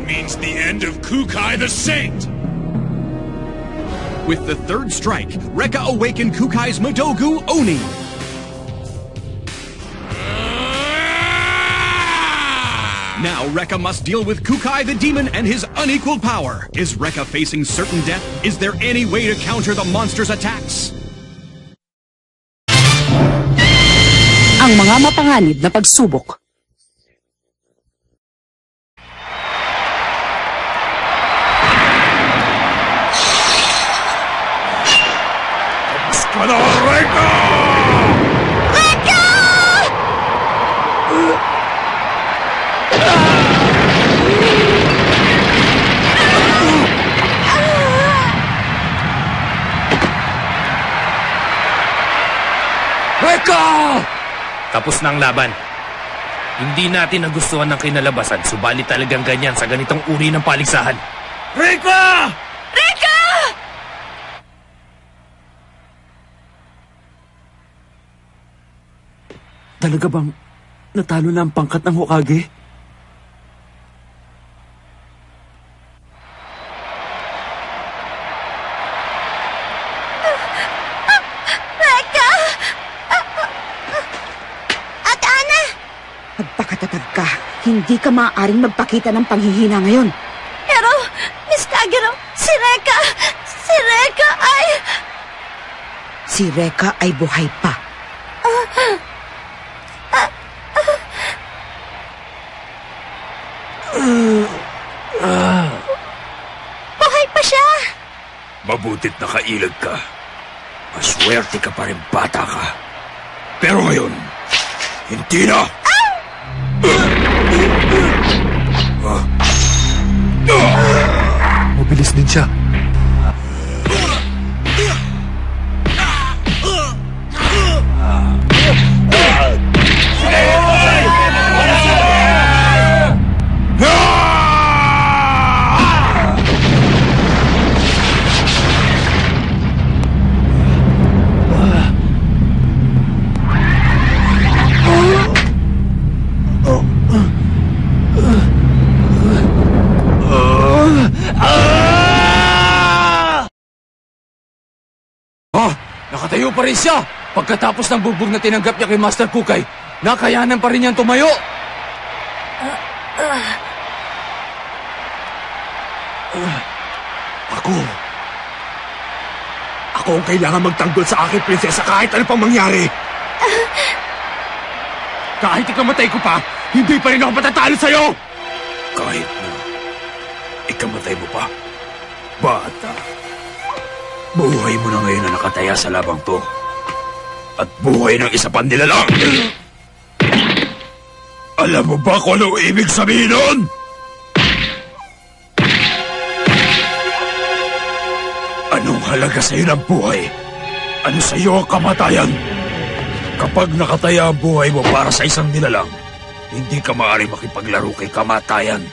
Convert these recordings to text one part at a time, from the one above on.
means the end of Kukai the Saint! With the third strike, Rekka awakened Kukai's Madogu Oni. Now Rekka must deal with Kukai the Demon and his unequaled power. Is Rekka facing certain death? Is there any way to counter the monster's attacks? Ang mga mapanganib na pagsubok. Espada Rekka! Rekka! Rekka! Tapos na ang laban. Hindi natin nagustuhan ng kinalabasan, subalit talagang ganyan sa ganitong uri ng paligsahan. Rekka! Rekka! Talaga bang natalo na ang pangkat ng Hokage? Rekka! Ate Ana! Magpakatatag ka. Hindi ka maaaring magpakita ng panghihina ngayon. Pero, Miss Kagero, si Rekka ay... Si Rekka ay buhay pa. Buhay pa siya! Mabutit nakailag ka. Maswerte ka pa rin bata ka. Pero ngayon, hindi na! Mabilis din siya. Nakatayo pa rin siya! Pagkatapos ng bugbog na tinanggap niya kay Master Kukai, nakayanan pa rin niyang tumayo! Ako ang kailangan magtanggol sa aking prinsesa kahit ano pang mangyari. Kahit ikamatay ko pa, hindi pa rin ako matatalo sa'yo! Kahit na ikamatay mo pa, bata. Buhay mo na ngayon na nakataya sa labang to. At buhay ng isa pang nilalang. Alam mo ba kung ano ibig sabihin nun? Anong halaga sa'yo ng buhay? Ano sa'yo ang kamatayan? Kapag nakataya ang buhay mo para sa isang nilalang, hindi ka maaaring makipaglaro kay kamatayan.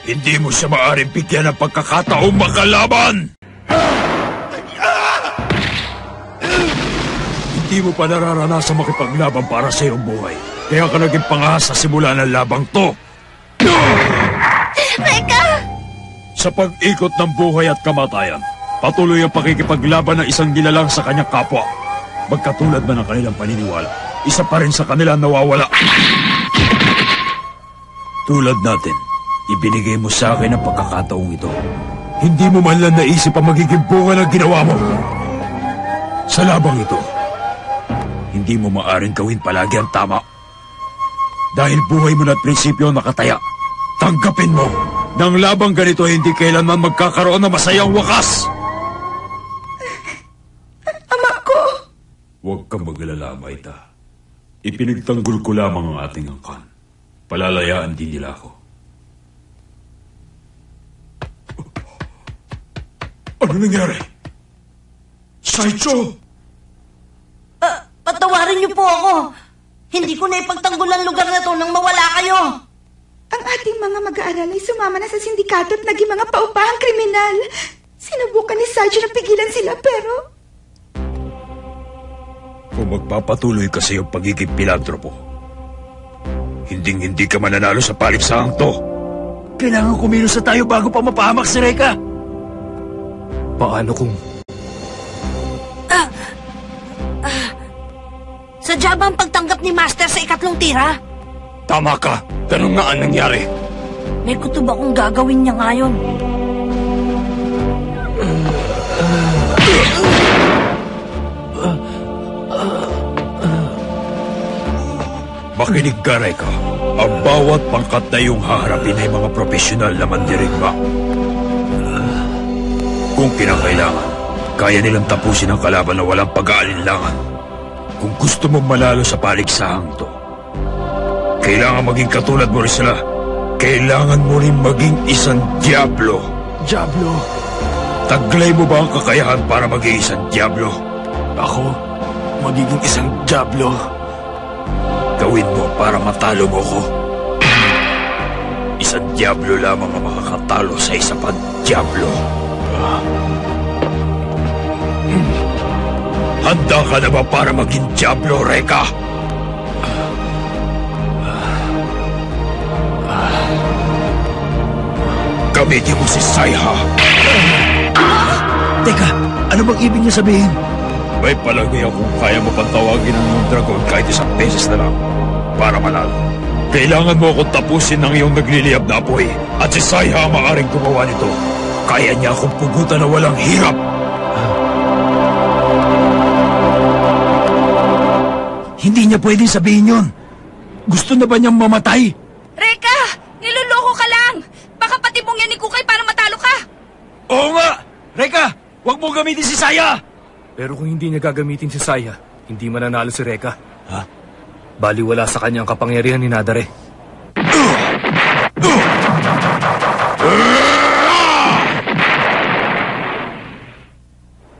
Hindi mo siya maaaring bigyan ng pagkakataong makalaban! Hindi mo pa nararanasan makipaglaban para sa iyong buhay. Kaya ka naging pangahas sa simula ng labang to. Rekka! Sa pag-ikot ng buhay at kamatayan, patuloy ang pakikipaglaban ng isang nilalang sa kanyang kapwa. Magkatulad man ang kanilang paniniwala, isa pa rin sa kanila nawawala. Tulad natin, ibinigay mo sa akin ang pagkakataong ito. Hindi mo man lang naisip ang magiging bunga ng ginawa mo. Sa labang ito, hindi mo maaring gawin palagi ang tama. Dahil buhay mo na at prinsipyo nakataya, tanggapin mo na ang labang ganito hindi kailanman magkakaroon ng masayang wakas. Ama ko! Huwag kang mag-alala, Maita. Ipinagtanggol ko lamang ang ating angkan. Palalayaan din nila ako. Ano nangyari? Saicho! Patawarin niyo po ako. Hindi ko na ipagtanggol ang lugar na to nang mawala kayo. Ang ating mga mag-aaral ay sumama na sa sindikato at naging mga paupahang kriminal. Sinubukan ni Saicho na pigilan sila pero... Kung magpapatuloy ka sa iyong pagiging pilantropo, hindi ka mananalo sa paliksahang to. Kailangan kumilos na tayo bago pa mapahamak si Reka. Paano kung... Sadya ba ang pagtanggap ni Master sa ikatlong tira? Tama ka. Ganun nga ang nangyari. May kutob akong gagawin niya ngayon. Makinig ka, Reka. Ang bawat pangkat na iyong haharapin ay mga profesional na mandirigma. Kung kinakailangan, kaya nilang tapusin ang kalaban na walang pag-aalinlangan. Kung gusto mong malalo sa paligsahang to, kailangan maging katulad mo rin sila. Kailangan mo rin maging isang Diablo. Diablo? Taglay mo ba ang kakayahan para maging isang Diablo? Ako? Magiging isang Diablo? Gawin mo para matalo mo ko. Isang Diablo lamang ang makakatalo sa isa pang Diablo. Handa ka na ba para maging Diablo, Reka? Gamitin mo si Saiha. Teka, ano bang ibig niya sabihin? May palagay akong kaya mo pang tawagin ang iyong dragon kahit isang beses na lang para manalo. Kailangan mo akong tapusin ng iyong nagliliyab na apoy at si Saiha ang maaaring gumawa nito. Kaya niya akong pugutan na walang hirap. Hindi niya pwedeng sabihin yun. Gusto na ba niyang mamatay? Reka! Niloloko ka lang! Baka pati mong yan ni Kukay para matalo ka! Oo nga! Reka! Huwag mo gamitin si Saya! Pero kung hindi niya gagamitin si Saya, hindi mananalo si Reka. Ha? Baliwala sa kanyang kapangyarihan ni Nadare.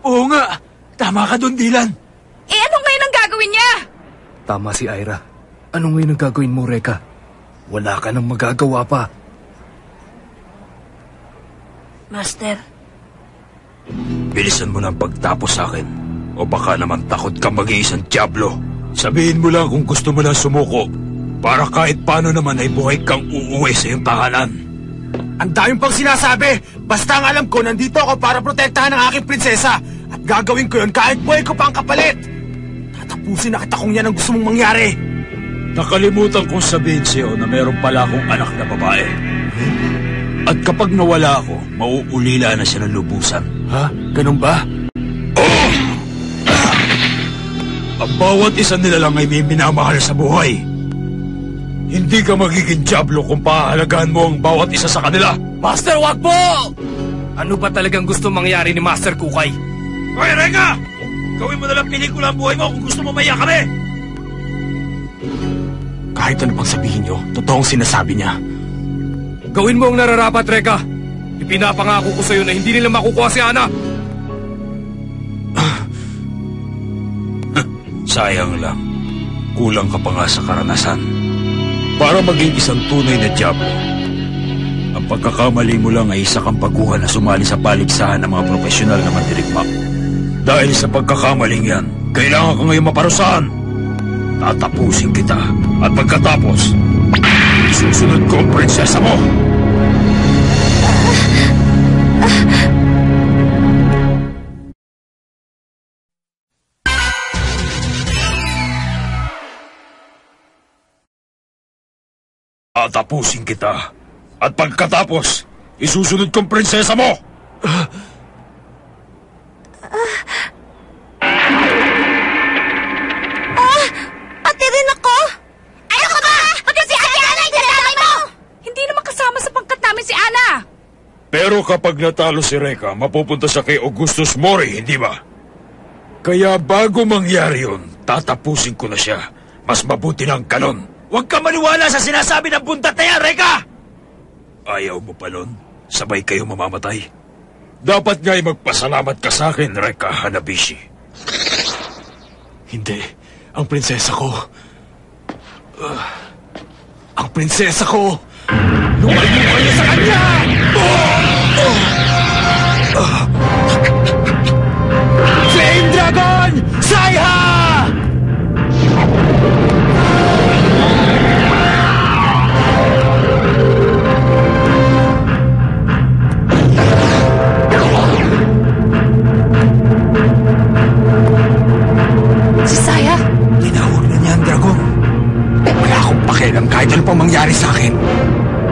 Oo nga! Tama ka doon, Dylan! Eh ano ngayon ang gagawin niya? Tama si Ira. Ano ngayon ang gagawin mo, Reka? Wala ka nang magagawa pa. Master, Bilisan mo ng pagtapos sa akin. O baka naman takot kang maging isang Diablo. Sabihin mo lang kung gusto mo na sumuko. Para kahit paano naman ay buhay kang uuwi sa iyong tahanan. Ang daming pang sinasabi! Basta ang alam ko, nandito ako para protektahan ang aking prinsesa. At gagawin ko yun kahit buhay ko pa ang kapalit. Tatapusin na kita kung yan ang gusto mong mangyari. Nakalimutan kong sabihin sa'yo na meron pala akong anak na babae. At kapag nawala ako, mauulila na siya ng lubusan. Ha? Ganun ba? Oh! Ang bawat isa nila lang ay may minamahal sa buhay. Hindi ka magiging Diablo kung paahalagaan mo ang bawat isa sa kanila. Master, wag po! Ano ba talagang gusto mangyari ni Master Kukay? Hoy, Reka! Gawin mo na lang pelikula ang buhay mo kung gusto mo maiyak kami! Kahit ano pang sabihin niyo, totoong sinasabi niya. Gawin mo ang nararapat, Reka. Ipinapangako ko sa'yo na hindi nila makukuha si Ana. Sayang lang. Kulang ka pa nga sa karanasan. Para maging isang tunay na Diablo, ang pagkakamali mo lang ay isa kang baguhan na sumali sa paligsahan ng mga profesional na mandirigma. Dahil sa pagkakamaling yan, kailangan ka ngayon maparusahan. Tatapusin kita. At pagkatapos, isusunod ko ang prinsesa mo. Tatapusin kita. At pagkatapos, isusunod ko ang prinsesa mo. pati rin ako! Ano ka ba? Pati si Ana ang dinadamay mo! Hindi naman kasama sa pangkat namin si Ana! Pero kapag natalo si Reka, mapupunta siya kay Augustus Mori, hindi ba? Kaya bago mangyari yun, tatapusin ko na siya. Mas mabuti ng ganon. Huwag ka maniwala sa sinasabi ng buntat na yan, Reka! Ayaw mo pa nun? Sabay kayo mamamatay. Dapat nga'y magpasalamat ka sa akin, Reka Hanabishi. Hindi. Ang prinsesa ko. Ang prinsesa ko! Lumayo kayo sa kanya! Flame Dragon! Saiha! lang kahit ano pang mangyari sa akin.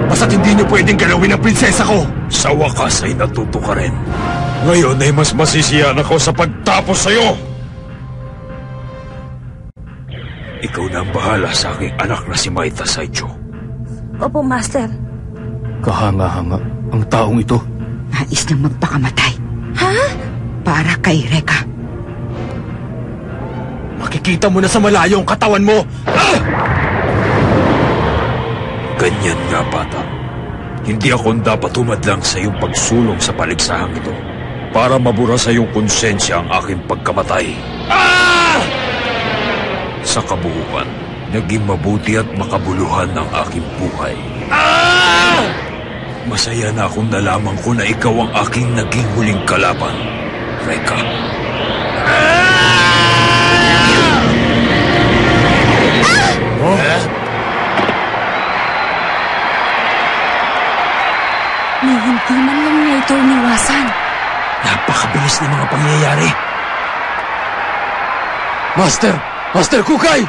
Basta't hindi niyo pwedeng galawin ang prinsesa ko. Sa wakas ay natuto ka rin. Ngayon ay mas masisiyan ako sa pagtapos sa'yo. Ikaw na ang bahala sa aking anak na si Maita Saicho. Opo, Master. Kahanga-hanga ang taong ito. Nais niyang magpakamatay. Ha? Para kay Reka. Makikita mo na sa malayo ang katawan mo. Ganyan nga, bata. Hindi ako dapat humadlang sa iyong pagsulong sa paligsahang ito para mabura sa iyong konsensya ang aking pagkamatay. Sa kabuuan, naging mabuti at makabuluhan ang aking buhay. Masaya na akong nalaman ko na ikaw ang aking naging huling kalaban, Reka. Ni hindi man lang niya ito iniwasan. Napakabilis ng mga pangyayari. Master! Master Kukay!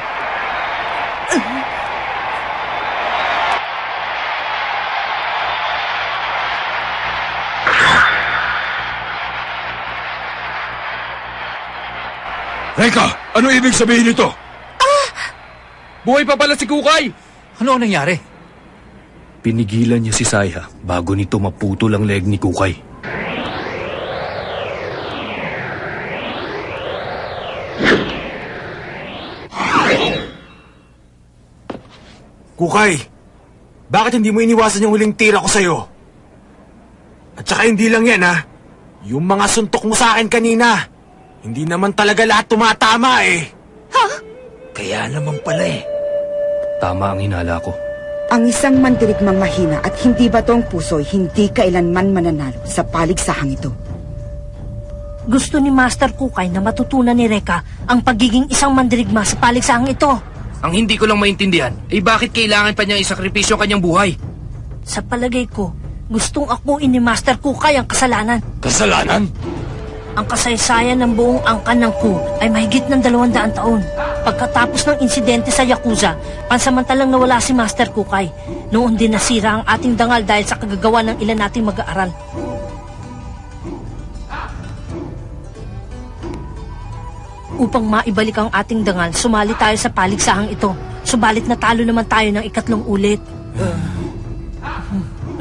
Reka, ano ibig sabihin nito? Buhay pa pala si Kukay! Ano ang nangyari? Pinigilan niya si Saya bago nito maputol ang leg ni Kukay. Kukay, bakit hindi mo iniwasan yung huling tira ko sa'yo? At saka hindi lang yan, ha? Yung mga suntok mo sa akin kanina, hindi naman talaga lahat tumatama, eh. Kaya naman pala eh. Tama ang hinala ko. Ang isang mandirigmang mahina at hindi batong puso'y hindi kailanman mananalo sa paligsahang ito. Gusto ni Master Kukay na matutunan ni Reka ang pagiging isang mandirigma sa paligsahang ito. Ang hindi ko lang maintindihan ay bakit kailangan pa niyang isakripisyo ang kanyang buhay? Sa palagay ko, gustong akuin ni Master Kukay ang kasalanan. Kasalanan? Ang kasaysayan ng buong angkan ng Ku ay mahigit ng 200 taon. Pagkatapos ng insidente sa Yakuza, pansamantalang nawala si Master Kukay. Noon din nasira ang ating dangal dahil sa kagagawa ng ilan nating mag-aaral. Upang maibalik ang ating dangal, sumali tayo sa paligsahang ito. Subalit natalo naman tayo ng 3 ulit.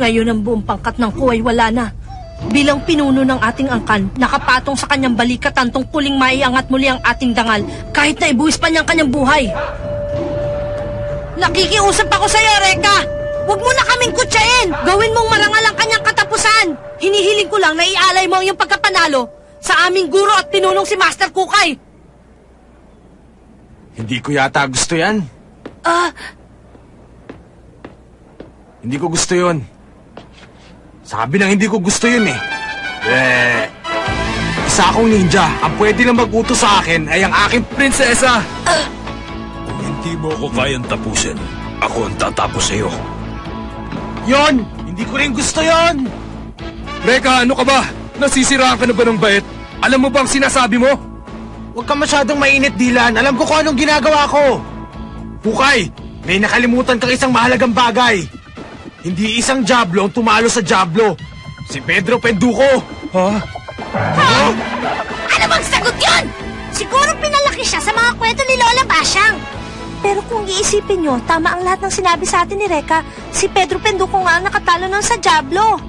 Ngayon ang buong pangkat ng Ku ay wala na. Bilang pinuno ng ating angkan, nakapatong sa kanyang balikat ang tungkuling maiangat muli ang ating dangal kahit na ibuwis pa niya ang kanyang buhay. Nakikiusap ako sa iyo, Reka! Huwag mo na kaming kutsain! Gawin mong marangal ang kanyang katapusan! Hinihiling ko lang na ialay mo ang iyong pagkapanalo sa aming guro at pinunong si Master Kukay! Hindi ko yata gusto yan. Hindi ko gusto yun. Sabi nang hindi ko gusto yun eh. Isa akong ninja. Ang pwede lang mag-utos sa akin ay ang aking prinsesa. Kung hindi mo ako kayang tapusin, ako ang tatapos sa iyo. Yon! Hindi ko rin gusto yon. Reka, ano ka ba? Nasisiraan ka na ba ng bait? Alam mo ba ang sinasabi mo? Huwag ka masyadong mainit, Dylan. Alam ko kung anong ginagawa ko. Kukay, may nakalimutan kang isang mahalagang bagay. Hindi isang Diablo ang tumalo sa Diablo. Si Pedro Penduko. Ano bang sagot yun? Siguro pinalaki siya sa mga kwento ni Lola Basyang. Pero kung iisipin nyo, tama ang lahat ng sinabi sa atin ni Reka. Si Pedro Penduko nga ang nakatalo nun sa Diablo.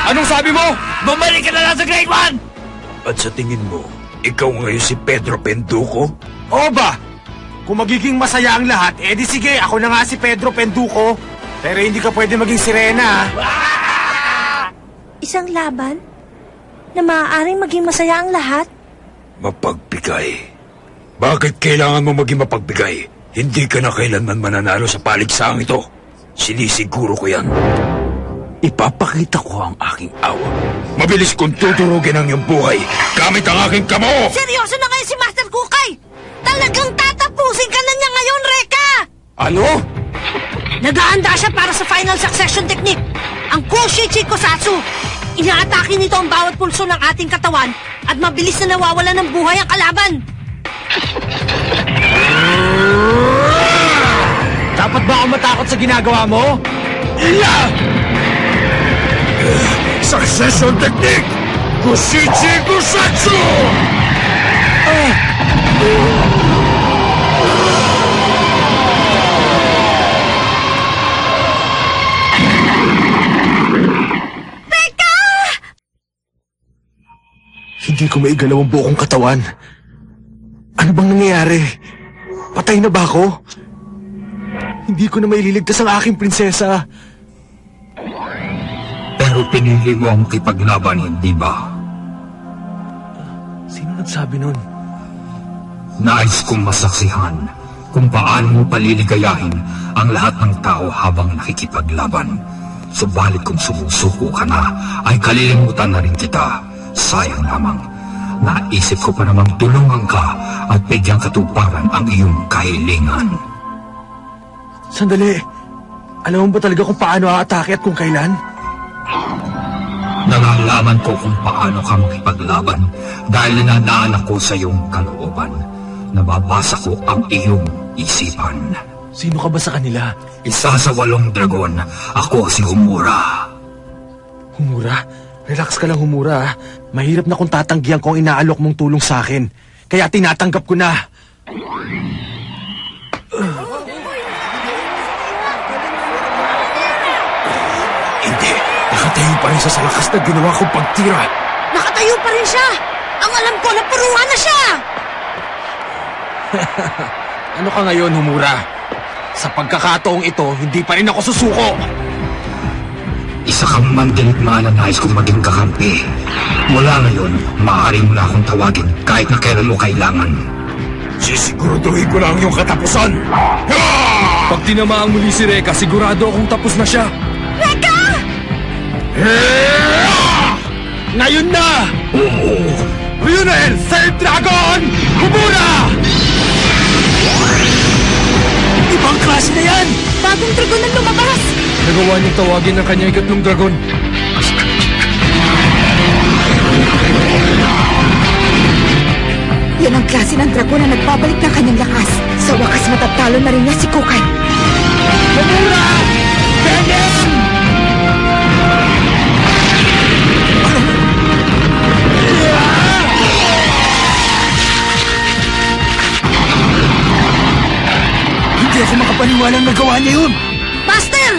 Anong sabi mo? Bumalik ka na lang sa grade 1! At sa tingin mo, ikaw ngayon si Pedro Penduko? Oo ba? Kung magiging masaya ang lahat, edi sige, ako na nga si Pedro Penduko. Pero hindi ka pwede maging sirena. Isang laban na maaaring maging masaya ang lahat? Mapagbigay. Bakit kailangan mo maging mapagbigay? Hindi ka na kailanman mananalo sa paligsahang ito. Sinisiguro ko yan. Ipapakita ko ang aking awa. Mabilis kong tuturugin ang iyong buhay gamit ang aking kamo! Seryoso na kayo si Master Kukay! Talagang tatapusin ka na niya ngayon, Reka! Ano? Nag-aanda siya para sa final succession technique, ang Kushi Chikosatsu. Inaatake nito ang bawat pulso ng ating katawan at mabilis na nawawala ng buhay ang kalaban. sa ginagawa mo? Succession technique! Kushichi Kusatsu! Hindi ko maigalaw ang buong katawan. Ano bang nangyayari? Patay na ba ako? Hindi ko na maililigtas ang aking prinsesa. Pero pinili mo ang makipaglaban, hindi ba? Sino nagsabi nun? Nais kong masaksihan kung paano mo paliligayahin ang lahat ng tao habang nakikipaglaban. Subalit kung sumusuko ka na, ay kalilimutan na rin kita. Sayang lamang. Naisip ko pa namang tulungan ka at bigyang katuparan ang iyong kahilingan. Sandali. Alam mo ba talaga kung paano aatake at kung kailan? Nalalaman ko kung paano ka makipaglaban dahil nananaan ako sa iyong kalooban. Nababasa ko ang iyong isipan. Sino ka ba sa kanila? Isa sa 8 dragon. Ako si Homura. Homura? Relax ka lang, Homura. Mahirap na kung tatanggihan ko ang inaalok mong tulong sa akin. Kaya tinatanggap ko na. Hindi. Nakatayo pa rin siya sa lakas na ginawa kong pagtira. Nakatayo pa rin siya! Ang alam ko, napuruhan na siya! Ano ka ngayon, Homura? Sa pagkakataong ito, hindi pa rin ako susuko. Isa kang mandirigma na nais kong maging kakampi. Mula ngayon, maaari mo na akong tawagin kahit na kailan mo kailangan. Sisiguraduhin ko lang yung katapusan. Pag tinamaan muli si Reka, sigurado akong tapos na siya. Ngayon na! Ryunel, Third Dragon! Homura! Ibang klase na yan! Bagong dragon ang lumabas! Nagawa niyang tawagin ng kanyang 3 dragon. Yan ang klase ng dragon na nagbabalik ng kanyang lakas. Sa wakas matatalo na rin niya si Kukay. Homura! Venom! Hindi ako makapaniwalang nagawa niya yun! Master!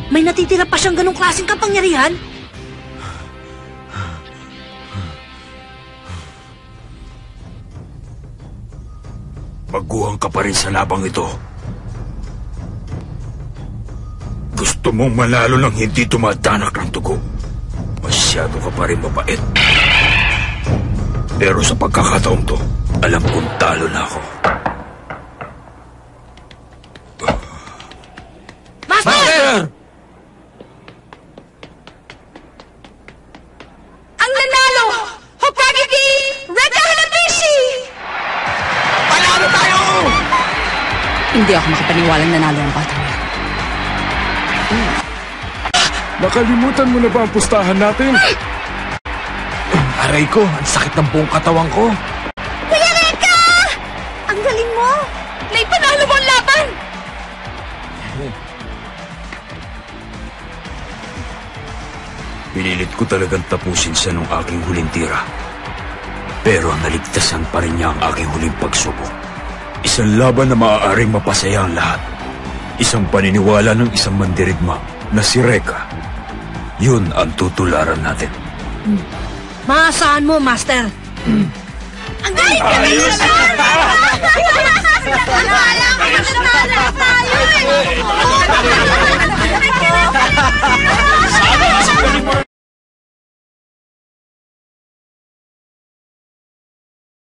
May natitira pa siyang ganong klaseng kapangyarihan? Baguhan ka pa rin sa labang ito. Gusto mong manalo ng hindi dumadanak ng dugo. Masyado ka pa rin mabait. Pero sa pagkakataong to, alam kong talo na ako. Master! Ang nanalo! Hokage Reka Hanabishi! Panalo tayo! Hindi ako makapaniwalang nanalo ang batang yan. Nakalimutan mo na ba ang pustahan natin? Aray ko, ang sakit ng buong katawan ko. Kuya Reka! Ang galing mo! May panalo mo ang laban! Pinilit ko talagang tapusin siya nung aking huling tira. Pero naligtasan pa rin niya ang aking huling pagsubok. Isang laban na maaaring mapasaya ang lahat. Isang paniniwala ng isang mandirigma na si Reka. Yun ang tutularan natin. Maasahan mo, Master. Ang galing ka na!